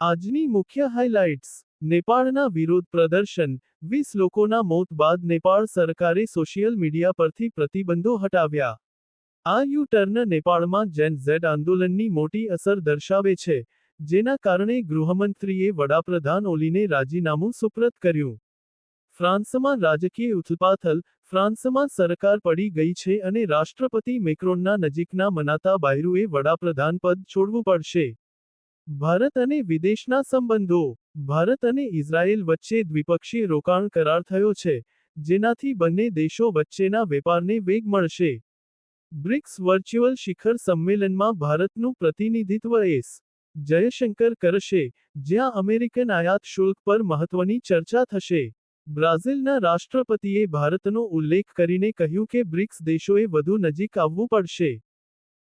આજની મુખ્ય હાઇલાઇટ્સ. નેપાળના વિરોધ પ્રદર્શન. 20 લોકોના મોત બાદ નેપાળ સરકારે સોશિયલ મીડિયા પરથી પ્રતિબંધો હટાવ્યા. આ યુ-ટર્ન નેપાળમાં જેન ઝેડ આંદોલનની મોટી અસર દર્શાવે છે, જેના કારણે ગૃહમંત્રીએ વડાપ્રધાન ઓલીને રાજીનામું સુપ્રત કર્યું. ફ્રાન્સમાં રાજકીય ઉથલપાથલ. ફ્રાન્સમાં સરકાર પડી ગઈ છે અને રાષ્ટ્રપતિ મેક્રોનના નજીકના મનાતા બાયરુએ વડાપ્રધાન પદ છોડવું પડશે. ભારત અને વિદેશના સંબંધો. ભારત અને ઇઝરાયેલ વચ્ચે દ્વિપક્ષીય રોકાણ કરાર થયો છે, જેનાથી બંને દેશો વચ્ચેના વેપારને વેગ મળશે. બ્રિક્સ વર્ચ્યુઅલ શિખર સંમેલનમાં ભારતનું પ્રતિનિધિત્વ એસ. જયશંકર કરશે, જ્યાં અમેરિકન આયાત શુલ્ક પર મહત્વની ચર્ચા થશે. બ્રાઝિલના રાષ્ટ્રપતિએ ભારતનો ઉલ્લેખ કરીને કહ્યું કે બ્રિક્સ દેશોએ વધુ નજીક આવવું પડશે.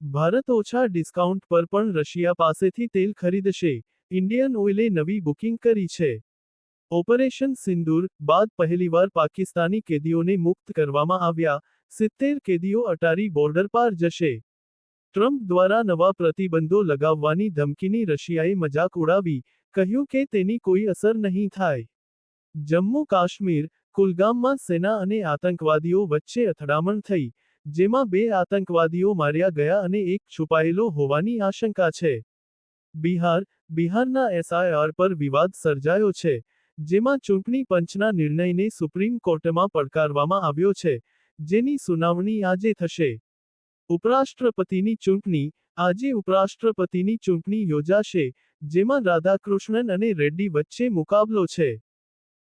ભારત ઓછા ડિસ્કાઉન્ટ પર પણ રશિયા પાસેથી તેલ ખરીદશે. ઇન્ડિયન ઓઇલે નવી બુકિંગ કરી છે. ઓપરેશન સિંદૂર બાદ પહેલીવાર પાકિસ્તાની કેદીઓને મુક્ત કરવામાં આવ્યા. 70 કેદીઓ અટારી બોર્ડર પાર જશે. ટ્રમ્પ દ્વારા નવા પ્રતિબંધો લગાવવાની ધમકીની રશિયાએ મજાક ઉડાવી, કહ્યું કે તેની કોઈ અસર નહીં થાય. જમ્મુ કાશ્મીર. કુલગામમાં સેના અને આતંકવાદીઓ વચ્ચે અથડામણ થઈ, જેમાં 2 આતંકવાદીઓ માર્યા ગયા અને એક છુપાયેલો હોવાની આશંકા છે. બિહાર. બિહારના એસઆઈઆર પર વિવાદ સર્જાયો છે, જેમાં ચૂંટણી પંચના નિર્ણયને સુપ્રીમ કોર્ટમાં પડકારવામાં આવ્યો છે, જેની સુનાવણી આજે થશે. ઉપરાષ્ટ્રપતિની ચૂંટણી. આજે ઉપરાષ્ટ્રપતિની ચૂંટણી યોજાશે, જેમાં રાધાકૃષ્ણન અને રેડ્ડી વચ્ચે મુકાબલો છે.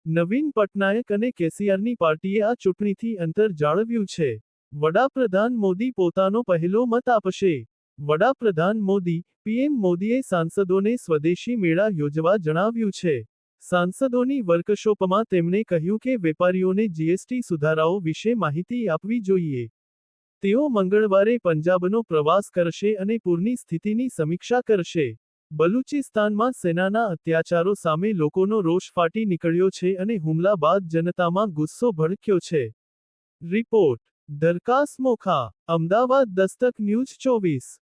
નવીન પટનાયક અને કેસીઆરની પાર્ટીએ આ ચૂંટણીથી અંતર જાળવ્યું છે. વડાપ્રધાન મોદી પોતાનો પહેલો મત આપશે. વડાપ્રધાન મોદી. પીએમ મોદીએ સાંસદોને સ્વદેશી મેળા યોજવા જણાવ્યું છે. સાંસદોની વર્કશોપમાં તેમણે કહ્યું કે વેપારીઓને જીએસટી સુધારાઓ વિશે માહિતી આપવી જોઈએ. તેઓ મંગળવારે પંજાબનો પ્રવાસ કરશે અને પૂરની સ્થિતિની સમીક્ષા કરશે. બલુચિસ્તાનમાં સેનાના અત્યાચારો સામે લોકોનો રોષ ફાટી નીકળ્યો છે અને હુમલા બાદ જનતામાં ગુસ્સો ભડક્યો છે. રિપોર્ટ. દરકાસ મોખા. અમદાવાદ દસ્તક ન્યૂઝ 24.